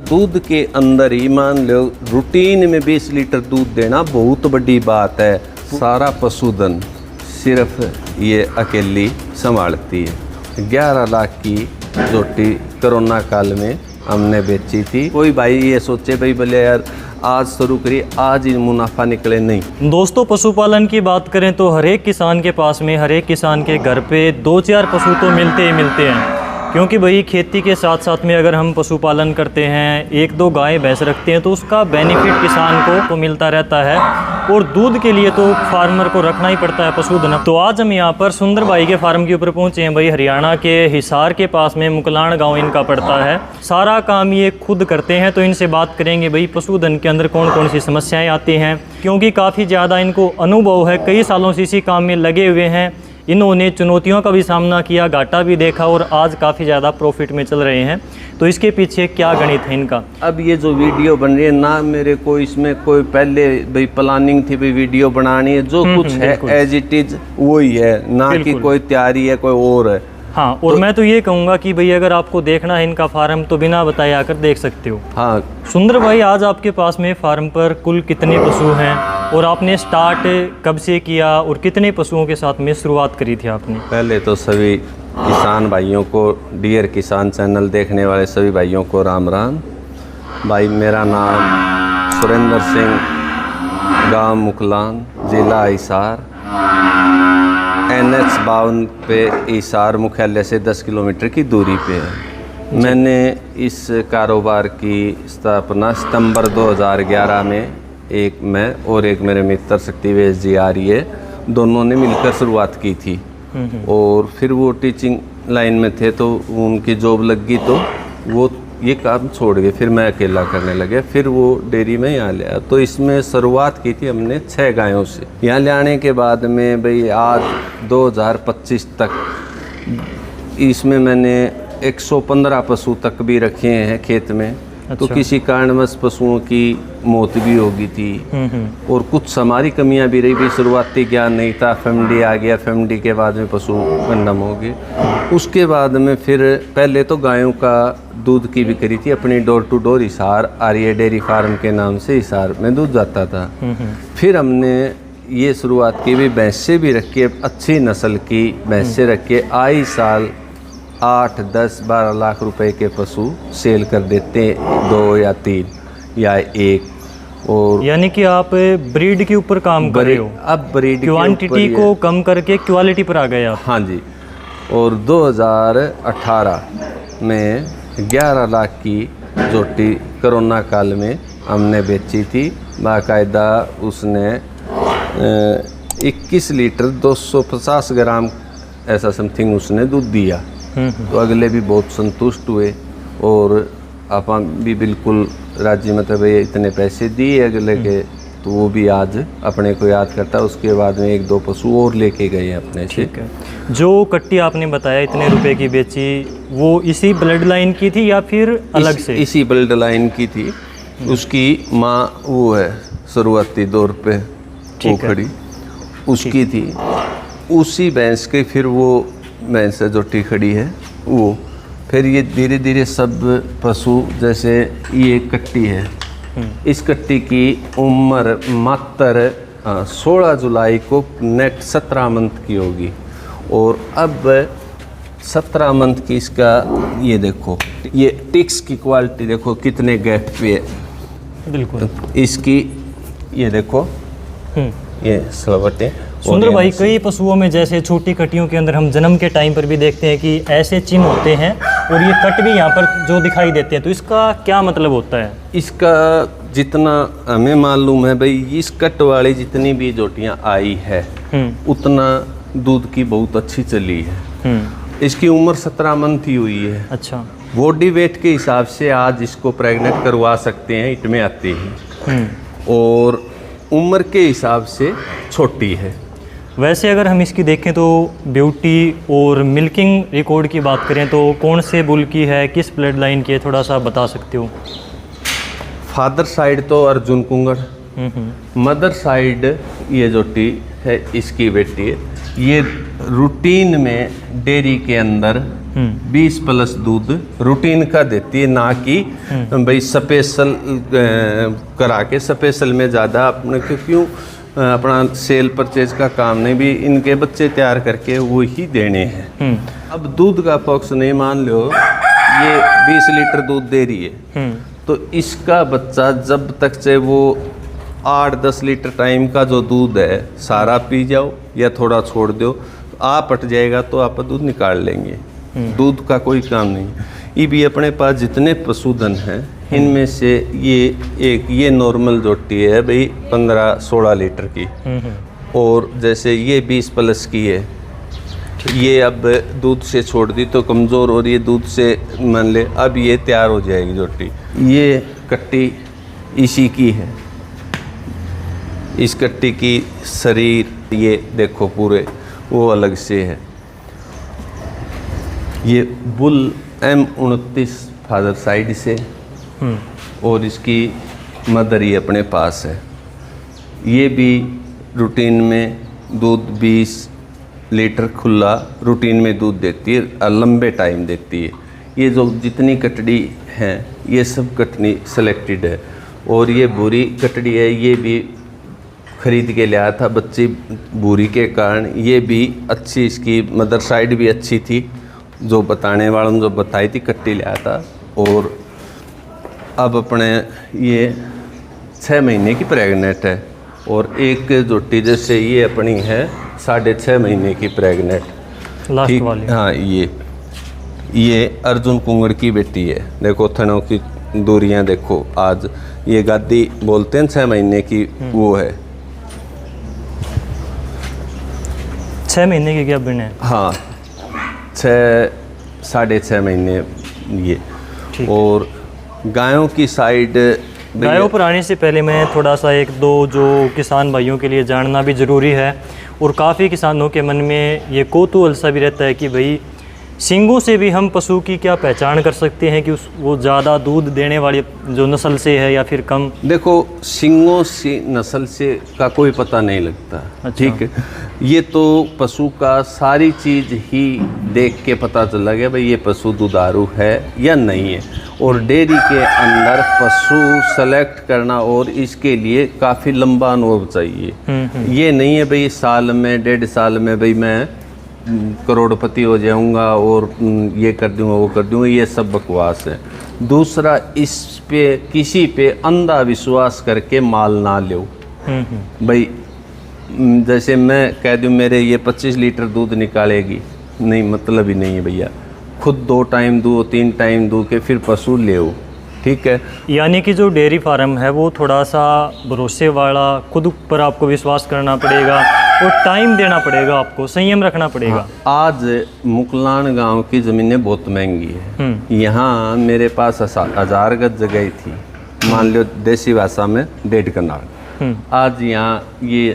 दूध के अंदर ही मान लो रूटीन में 20 लीटर दूध देना बहुत बड़ी बात है। सारा पशुधन सिर्फ ये अकेली संभालती है। 11 लाख की जोटी कोरोना काल में हमने बेची थी। कोई भाई ये सोचे भाई भले यार आज शुरू करिए आज ही मुनाफा निकले, नहीं। दोस्तों पशुपालन की बात करें तो हर एक किसान के पास में, हर एक किसान के घर पे 2-4 पशु तो मिलते ही मिलते हैं। क्योंकि भाई खेती के साथ साथ में अगर हम पशुपालन करते हैं, 1-2 गाय भैंस रखते हैं तो उसका बेनिफिट किसान को तो मिलता रहता है। और दूध के लिए तो फार्मर को रखना ही पड़ता है पशुधन। तो आज हम यहाँ पर सुंदर भाई के फार्म के ऊपर पहुँचे हैं। भाई हरियाणा के हिसार के पास में मुकलाण गांव इनका पड़ता है। सारा काम ये खुद करते हैं। तो इनसे बात करेंगे भाई पशुधन के अंदर कौन कौन सी समस्याएं आती हैं, क्योंकि काफ़ी ज़्यादा इनको अनुभव है, कई सालों से इसी काम में लगे हुए हैं। इन्होंने चुनौतियों का भी सामना किया, घाटा भी देखा और आज काफ़ी ज़्यादा प्रॉफिट में चल रहे हैं। तो इसके पीछे क्या गणित है इनका? अब ये जो वीडियो बन रही है ना, मेरे को इसमें कोई पहले भाई प्लानिंग थी भाई वीडियो बनानी है, जो कुछ है एज इट इज वही है, ना कि कोई तैयारी है कोई और है। हाँ, और मैं तो ये कहूँगा कि भाई अगर आपको देखना है इनका फार्म तो बिना बताए आकर देख सकते हो। हाँ सुंदर भाई, आज आपके पास में फार्म पर कुल कितने पशु हैं और आपने स्टार्ट कब से किया और कितने पशुओं के साथ में शुरुआत करी थी आपने? पहले तो सभी किसान भाइयों को, डियर किसान चैनल देखने वाले सभी भाइयों को राम राम। भाई मेरा नाम सुरेंद्र सिंह, गांव मुकलान, जिला हिसार, NH 52 पे हिसार मुख्यालय से 10 किलोमीटर की दूरी पे है। मैंने इस कारोबार की स्थापना सितंबर 2011 में एक मैं और एक मेरे मित्र शक्तिवेश जी आ रही है, दोनों ने मिलकर शुरुआत की थी। और फिर वो टीचिंग लाइन में थे तो उनकी जॉब लग गई तो वो ये काम छोड़ गए, फिर मैं अकेला करने लगे। फिर वो डेयरी में यहाँ ले आया। तो इसमें शुरुआत की थी हमने 6 गायों से। यहाँ ले आने के बाद में भाई आज 2025 तक इसमें मैंने 115 पशु तक भी रखे हैं खेत में। अच्छा। तो किसी कारणवश पशुओं की मौत भी हो गई थी और कुछ हमारी कमियां भी रही। भी शुरुआती ज्ञान नहीं था, FMD आ गया, FMD के बाद में पशु गंडम हो गए। उसके बाद में फिर पहले तो गायों का दूध की भी करी थी अपनी door to door, Hisar Arya dairy farm के नाम से हिसार में दूध जाता था। फिर हमने ये शुरुआत की भी भैंस से भी रख के, अच्छी नस्ल की भैंस से रख के आई साल 8, 10, 12 लाख रुपए के पशु सेल कर देते हैं, 2 या 3 या 1। और यानी कि आप ब्रीड के ऊपर काम कर रहे हो। अब ब्रीड क्वांटिटी को कम करके क्वालिटी पर आ गए आप। हाँ जी। और 2018 में 11 लाख की जोटी कोरोना काल में हमने बेची थी। बाकायदा उसने 21 लीटर 250 ग्राम ऐसा समथिंग उसने दूध दिया। तो अगले भी बहुत संतुष्ट हुए और अपन भी बिल्कुल राजी, मतलब ये इतने पैसे दिए अगले के, तो वो भी आज अपने को याद करता है। उसके बाद में 1-2 पशु और लेके गए अपने से। ठीक है। जो कट्टी आपने बताया इतने रुपए की बेची, वो इसी ब्लड लाइन की थी या फिर अलग से? इसी ब्लड लाइन की थी। उसकी माँ वो है शुरुआती दौर पे वो खड़ी उसकी थी, उसी भैंस के फिर वो भैंस जोटी खड़ी है वो। फिर ये धीरे धीरे सब पशु, जैसे ये कट्टी है, इस कट्टी की उम्र मात्र 16 जुलाई को नेक्स्ट 17 मंथ की होगी। और अब 17 मंथ की इसका ये देखो, ये टिक्स की क्वालिटी देखो कितने गैप पे है। बिल्कुल। इसकी ये देखो ये सलवटें। सुंदर भाई, कई पशुओं में जैसे छोटी कटियों के अंदर हम जन्म के टाइम पर भी देखते हैं कि ऐसे चिन्ह होते हैं और ये कट भी यहाँ पर जो दिखाई देते हैं, तो इसका क्या मतलब होता है? इसका जितना हमें मालूम है भाई, इस कट वाली जितनी भी जोटियाँ आई है उतना दूध की बहुत अच्छी चली है। इसकी उम्र 17 मंथ ही हुई है। अच्छा। बॉडी वेट के हिसाब से आज इसको प्रेग्नेंट करवा सकते हैं, इट में आते हैं। और उम्र के हिसाब से छोटी है। वैसे अगर हम इसकी देखें तो ब्यूटी और मिल्किंग रिकॉर्ड की बात करें तो कौन से बुल की है, किस ब्लड लाइन की है, थोड़ा सा बता सकते हो? फादर साइड तो अर्जुन कुंगड़, मदर साइड ये जोटी है इसकी बेटी है। ये रूटीन में डेयरी के अंदर 20 प्लस दूध रूटीन का देती है, ना कि भाई स्पेशल करा के स्पेशल में ज़्यादा अपने क्यों अपना सेल परचेज का काम नहीं, भी इनके बच्चे तैयार करके वो ही देने हैं। अब दूध का पक्ष नहीं, मान लो ये 20 लीटर दूध दे रही है, तो इसका बच्चा जब तक से वो 8-10 लीटर टाइम का जो दूध है सारा पी जाओ या थोड़ा छोड़ दो, आप हट जाएगा तो आप दूध निकाल लेंगे। दूध का कोई काम नहीं। ये भी अपने पास जितने पशुधन हैं इनमें से ये नॉर्मल जोटी है भाई 15-16 लीटर की, और जैसे ये 20 प्लस की है, ये अब दूध से छोड़ दी तो कमज़ोर, और ये दूध से मान ले अब ये तैयार हो जाएगी जोटी। ये कट्टी इसी की है, इस कट्टी की शरीर ये देखो पूरे वो अलग से है। ये बुल M29 फादर साइड से, और इसकी मदर ही अपने पास है। ये भी रूटीन में दूध 20 लीटर खुला रूटीन में दूध देती है, लंबे टाइम देती है। ये जो जितनी कटड़ी हैं ये सब कटनी सेलेक्टेड है, और ये बुरी कटड़ी है, ये भी खरीद के लिया था बच्ची बुरी के कारण। ये भी अच्छी, इसकी मदर साइड भी अच्छी थी, जो बताने वालों ने जो बताई थी कट्टी लिया था। और अब अपने ये 6 महीने की प्रेग्नेंट है, और एक जोटी जैसे ये अपनी है 6.5 महीने की प्रेग्नेंट लास्ट वाली। हाँ, ये अर्जुन कुंगड़ की बेटी है। देखो थनों की दूरियां देखो, आज ये गादी बोलते हैं 6 महीने की वो है। 6 महीने की क्या बिन है? हाँ, 6-6.5 महीने ये। और गायों की साइड, गायों पर आने से पहले मैं थोड़ा सा 1-2 जो किसान भाइयों के लिए जानना भी ज़रूरी है, और काफ़ी किसानों के मन में ये कौतूहल सा भी रहता है कि भाई सींगों से भी हम पशु की क्या पहचान कर सकते हैं कि वो ज़्यादा दूध देने वाली जो नस्ल से है या फिर कम? देखो, सींगों से नस्ल से का कोई पता नहीं लगता। अच्छा। ठीक है, ये तो पशु का सारी चीज़ ही देख के पता चला गया भाई ये पशु दुधारू है या नहीं है। और डेयरी के अंदर पशु सेलेक्ट करना और इसके लिए काफ़ी लंबा अनुभव चाहिए। ये नहीं है भाई साल में 1.5 साल में भाई मैं करोड़पति हो जाऊंगा और ये कर दूंगा वो कर दूंगा, ये सब बकवास है। दूसरा, इस पे किसी पे अंधा विश्वास करके माल ना लो। भाई जैसे मैं कह दूं मेरे ये 25 लीटर दूध निकालेगी, नहीं, मतलब ही नहीं है भैया। खुद 2 टाइम दो, 3 टाइम दो के फिर पशु ले। ठीक है, यानी कि जो डेयरी फार्म है वो थोड़ा सा भरोसे वाला, खुद पर आपको विश्वास करना पड़ेगा और टाइम देना पड़ेगा, आपको संयम रखना पड़ेगा। आज मुकलान गांव की ज़मीनें बहुत महंगी है। यहाँ मेरे पास 1000 गज जगह थी, मान लो देसी भाषा में 1.5 कनाल। आज यहाँ ये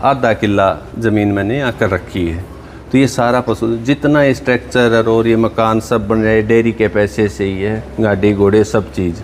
आधा किला ज़मीन मैंने यहाँ कर रखी है। तो ये सारा पशु जितना स्ट्रक्चर और ये मकान सब बन रहे डेयरी के पैसे से ही है, गाड़ी घोड़े सब चीज़।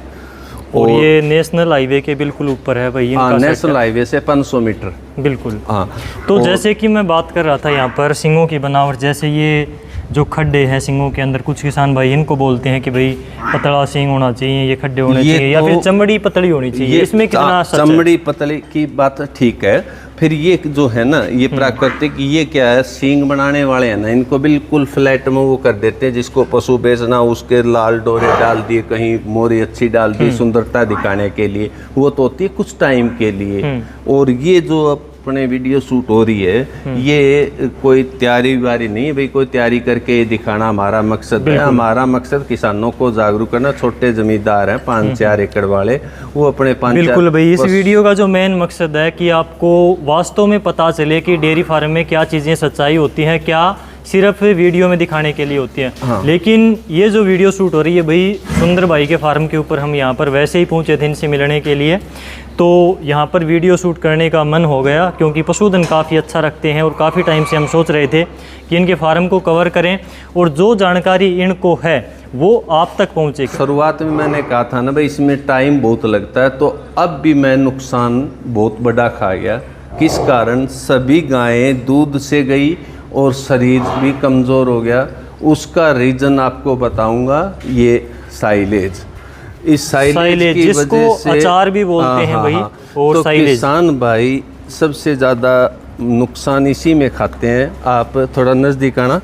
और ये नेशनल हाईवे के बिल्कुल ऊपर है भाई। हाँ, नेशनल हाईवे से 500 मीटर बिल्कुल। हाँ, तो जैसे कि मैं बात कर रहा था यहाँ पर सींगों की बनावट, जैसे ये जो खड्डे हैं सींगों के अंदर, कुछ किसान भाई इनको बोलते हैं कि भाई पतला सींग होना चाहिए, ये खड्डे होने चाहिए, या फिर चमड़ी पतली होनी चाहिए। इसमें कितना सच है? चमड़ी पतली की बात ठीक है, फिर ये जो है ना ये प्राकृतिक, ये क्या है, सींग बनाने वाले हैं ना, इनको बिल्कुल फ्लैट में वो कर देते हैं। जिसको पशु बेचना उसके लाल डोरे डाल दिए, कहीं मोरी अच्छी डाल दी सुंदरता दिखाने के लिए, वो तो होती है कुछ टाइम के लिए। और ये जो अपने वीडियो शूट हो रही है ये कोई तैयारी वारी नहीं है भाई, कोई तैयारी करके दिखाना हमारा मकसद है। हमारा मकसद किसानों को जागरूक करना। छोटे जमींदार हैं 5-4 एकड़ वाले, वो अपने 5-4 बिल्कुल भाई, इस वीडियो का जो मेन मकसद है कि आपको वास्तव में पता चले कि डेयरी फार्म में क्या चीज़ें सच्चाई होती हैं, क्या सिर्फ वीडियो में दिखाने के लिए होती हैं। हाँ। लेकिन ये जो वीडियो शूट हो रही है भाई सुंदर भाई के फार्म के ऊपर, हम यहाँ पर वैसे ही पहुँचे थे इनसे मिलने के लिए, तो यहाँ पर वीडियो शूट करने का मन हो गया क्योंकि पशुधन काफ़ी अच्छा रखते हैं और काफ़ी टाइम से हम सोच रहे थे कि इनके फार्म को कवर करें और जो जानकारी इनको है वो आप तक पहुँचे। शुरुआत में मैंने कहा था ना भाई इसमें टाइम बहुत लगता है, तो अब भी मैं नुकसान बहुत बड़ा खा गया। किस कारण? सभी गायें दूध से गई और शरीर भी कमज़ोर हो गया उसका रीज़न आपको बताऊंगा, ये साइलेज। इस साइलेज की जिसको वजह से अचार भी बोलते हैं भाई, और तो साइलेज। किसान भाई सबसे ज़्यादा नुकसान इसी में खाते हैं। आप थोड़ा नज़दीक आना,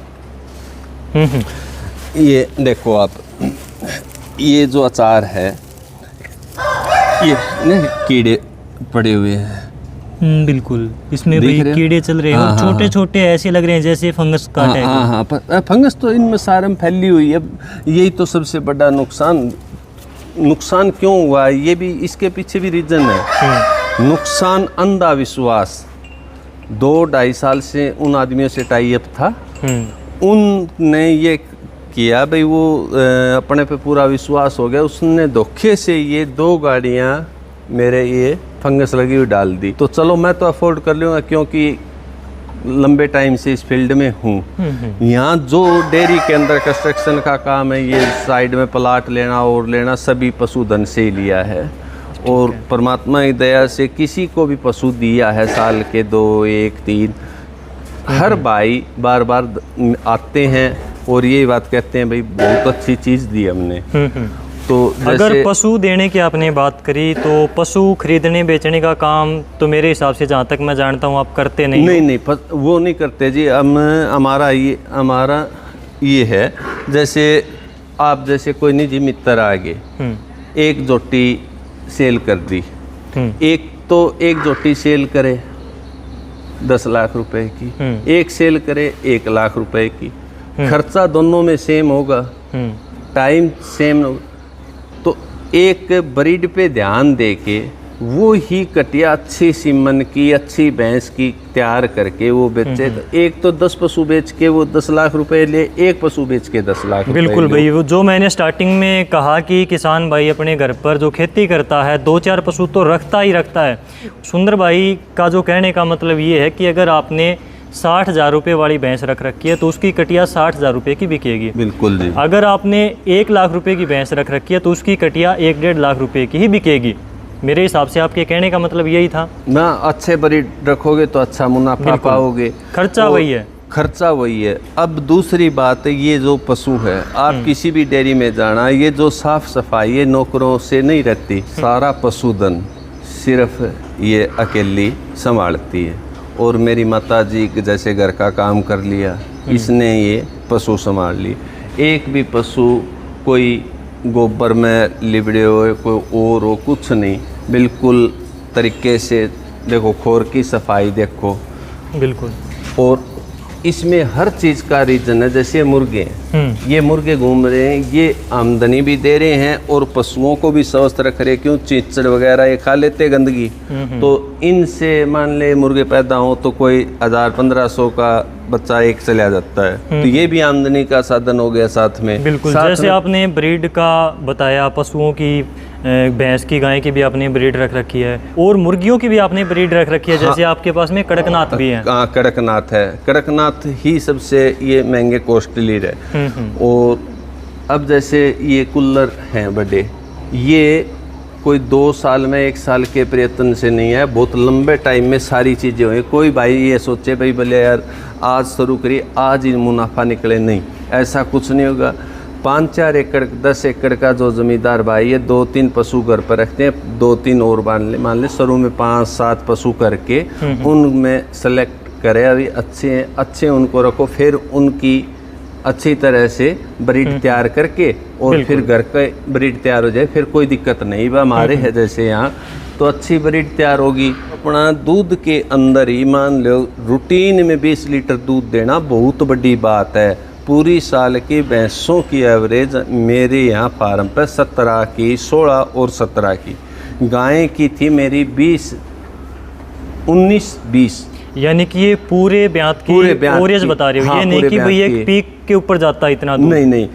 ये देखो आप, ये जो अचार है ये ना कीड़े पड़े हुए हैं। बिल्कुल, इसमें देख भाई रहे हो? कीड़े चल रहे हैं, हाँ, और हाँ, छोटे छोटे ऐसे लग रहे हैं जैसे फंगस काटे हैं। हाँ हाँ, फंगस तो इनमें सारे में फैली हुई है। यही तो सबसे बड़ा नुकसान क्यों हुआ है, ये भी इसके पीछे भी रीज़न है। नुकसान अंधा विश्वास। 2-2.5 साल से उन आदमियों से टाई अप था, उनने ये किया भाई, वो अपने पे पूरा विश्वास हो गया, उसने धोखे से ये 2 गाड़ियाँ मेरे ये फंगस लगी हुई डाल दी। तो चलो मैं तो अफोर्ड कर लूँगा क्योंकि लंबे टाइम से इस फील्ड में हूँ। यहाँ जो डेयरी के अंदर कंस्ट्रक्शन का काम है, ये साइड में प्लाट लेना और लेना सभी पशुधन से ही लिया है, और परमात्मा की दया से किसी को भी पशु दिया है, साल के 2, 1, 3। हर भाई बार बार आते हैं और यही बात कहते हैं भाई बहुत अच्छी चीज़ दी हमने। तो अगर पशु देने की आपने बात करी, तो पशु खरीदने बेचने का काम तो मेरे हिसाब से जहाँ तक मैं जानता हूँ आप करते नहीं। नहीं, वो नहीं करते जी। हमारा ये है, जैसे आप जैसे कोई निजी मित्र आ गए, एक जोटी सेल कर दी, एक जोटी सेल करे 10 लाख रुपए की, एक सेल करे 1 लाख रुपए की, खर्चा दोनों में सेम होगा, टाइम सेम होगा। तो एक ब्रीड पे ध्यान दे के वो ही कटिया अच्छी सीमन की, अच्छी भैंस की तैयार करके वो बेचे। एक तो 10 पशु बेच के वो 10 लाख रुपए ले, एक पशु बेच के 10 लाख रुपए। बिल्कुल भाई, वो जो मैंने स्टार्टिंग में कहा कि किसान भाई अपने घर पर जो खेती करता है 2-4 पशु तो रखता ही रखता है। सुंदर भाई का जो कहने का मतलब ये है कि अगर आपने 60,000 रुपये वाली भैंस रख रखी है तो उसकी कटिया 60,000 रुपये की बिकेगी। बिल्कुल जी। अगर आपने 1 लाख रुपए की भैंस रख रखी है तो उसकी कटिया 1-1.5 लाख रुपए की ही बिकेगी। मेरे हिसाब से आपके कहने का मतलब यही था ना, अच्छे ब्रीड रखोगे तो अच्छा मुनाफा पाओगे, खर्चा वही है। खर्चा वही है। अब दूसरी बात, ये जो पशु है, आप किसी भी डेयरी में जाना, ये जो साफ सफाई ये नौकरों से नहीं रहती, सारा पशुधन सिर्फ ये अकेली संभालती है। और मेरी माता जी जैसे घर का काम कर लिया, इसने ये पशु संभाल ली। एक भी पशु कोई गोबर में लिबड़े हो, कोई और हो, कुछ नहीं, बिल्कुल तरीके से देखो, खोर की सफाई देखो। बिल्कुल। और इसमें हर चीज़ का रीज़न है। जैसे मुर्गे हैं, ये मुर्गे घूम रहे हैं, ये आमदनी भी दे रहे हैं और पशुओं को भी स्वस्थ रख रहे हैं। क्यों? चीचड़ वगैरह ये खा लेते गंदगी, तो इनसे मान ले मुर्गे पैदा हो तो कोई 1000-1500 का बच्चा एक चला जाता है, तो ये भी आमदनी का साधन हो गया साथ में। बिल्कुल, जैसे आपने ब्रीड का बताया, पशुओं की, भैंस की, गाय की भी आपने ब्रीड रख रखी है, और मुर्गियों की भी आपने ब्रीड रख रखी है। जैसे आपके पास में कड़कनाथ भी है। हाँ, कड़कनाथ है। कड़कनाथ ही सबसे ये महंगे कॉस्टली है। और अब जैसे ये कुल्लर हैं बड़े, ये कोई 2 साल में 1 साल के प्रयत्न से नहीं है, बहुत लंबे टाइम में सारी चीज़ें हुई। कोई भाई ये सोचे भाई भले यार आज शुरू करिए, आज ही मुनाफा निकले, नहीं, ऐसा कुछ नहीं होगा। 5-4 एकड़ 10 एकड़ का जो ज़मींदार भाई है, 2-3 पशु घर पर रखते हैं, 2-3 और मान ले शुरू में 5-7 पशु करके उनमें सेलेक्ट करे, अभी अच्छे उनको रखो, फिर उनकी अच्छी तरह से ब्रीड तैयार करके और फिर घर का ब्रीड तैयार हो जाए, फिर कोई दिक्कत नहीं। वह हमारे है जैसे यहाँ तो अच्छी ब्रीड तैयार होगी। अपना दूध के अंदर ही मान लो रूटीन में 20 लीटर दूध देना बहुत बड़ी बात है। पूरी साल की भैंसों की एवरेज मेरे यहाँ फार्म पर 17 की, 16 और 17 की, गाय की थी मेरी 19-20। यानी कि ये पूरे ब्यात की एवरेज बता रहे हो। हाँ, ये नहीं कि भैया एक पीक के ऊपर जाता है इतना दूध। नहीं,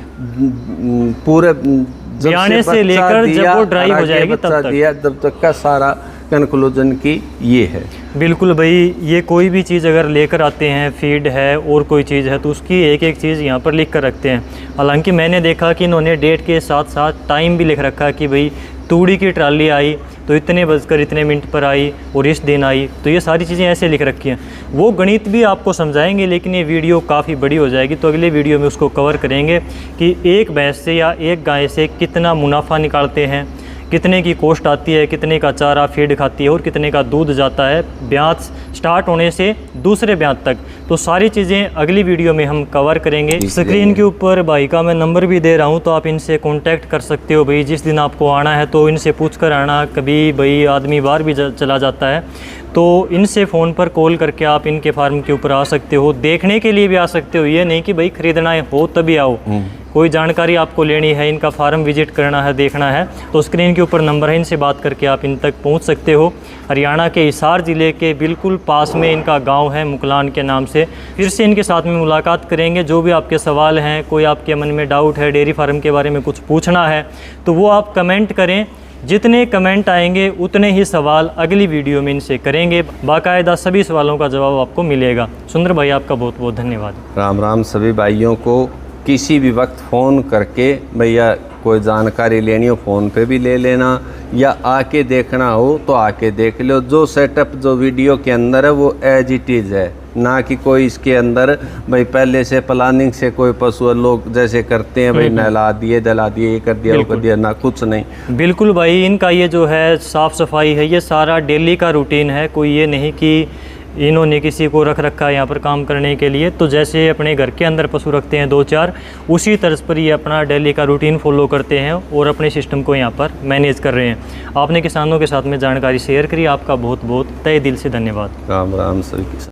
पूरे ब्याने से लेकर जब वो ड्राई हो जाएगी तब तक, जब तक का सारा कंक्लूजन की ये है। बिल्कुल भाई, ये कोई भी चीज़ अगर लेकर आते हैं, फीड है और कोई चीज़ है, तो उसकी एक एक चीज़ यहाँ पर लिख कर रखते हैं। हालांकि मैंने देखा कि इन्होंने डेट के साथ साथ टाइम भी लिख रखा कि भाई तूड़ी की ट्राली आई तो इतने बजकर इतने मिनट पर आई और इस दिन आई, तो ये सारी चीज़ें ऐसे लिख रखी हैं। वो गणित भी आपको समझाएंगे, लेकिन ये वीडियो काफ़ी बड़ी हो जाएगी, तो अगले वीडियो में उसको कवर करेंगे कि एक भैंस से या एक गाय से कितना मुनाफा निकालते हैं, कितने की कॉस्ट आती है, कितने का चारा फीड खाती है और कितने का दूध जाता है ब्यात स्टार्ट होने से दूसरे ब्यात तक। तो सारी चीज़ें अगली वीडियो में हम कवर करेंगे। स्क्रीन के ऊपर भाई का मैं नंबर भी दे रहा हूँ, तो आप इनसे कांटेक्ट कर सकते हो भाई। जिस दिन आपको आना है तो इनसे पूछ कर आना। कभी भाई आदमी बाहर भी चला जाता है, तो इनसे फ़ोन पर कॉल करके आप इनके फार्म के ऊपर आ सकते हो, देखने के लिए भी आ सकते हो। ये नहीं कि भाई ख़रीदना हो तभी आओ, कोई जानकारी आपको लेनी है, इनका फार्म विजिट करना है, देखना है, तो स्क्रीन के ऊपर नंबर है, इनसे बात करके आप इन तक पहुंच सकते हो। हरियाणा के हिसार ज़िले के बिल्कुल पास में इनका गांव है, मुकलान के नाम से। फिर से इनके साथ में मुलाकात करेंगे। जो भी आपके सवाल हैं, कोई आपके मन में डाउट है, डेयरी फार्म के बारे में कुछ पूछना है, तो वो आप कमेंट करें। जितने कमेंट आएंगे उतने ही सवाल अगली वीडियो में इनसे करेंगे। बाकायदा सभी सवालों का जवाब आपको मिलेगा। सुंदर भाई, आपका बहुत बहुत धन्यवाद। राम राम सभी भाइयों को। किसी भी वक्त फ़ोन करके भैया कोई जानकारी लेनी हो फ़ोन पे भी ले लेना, या आके देखना हो तो आके देख लो। जो सेटअप जो वीडियो के अंदर है वो एज इट इज़ है, ना कि कोई इसके अंदर भाई पहले से प्लानिंग से कोई पशु लोग जैसे करते हैं भाई नहला दिए दला दिए, ये कर दिया वो कर दिया, ना कुछ नहीं। बिल्कुल भाई, इनका ये जो है साफ़ सफाई है, ये सारा डेली का रूटीन है। कोई ये नहीं कि इन्होंने किसी को रख रखा है यहाँ पर काम करने के लिए। तो जैसे अपने घर के अंदर पशु रखते हैं 2-4, उसी तर्ज पर ये अपना डेली का रूटीन फॉलो करते हैं और अपने सिस्टम को यहाँ पर मैनेज कर रहे हैं। आपने किसानों के साथ में जानकारी शेयर करी, आपका बहुत बहुत तहे दिल से धन्यवाद। राम राम सभी किसान।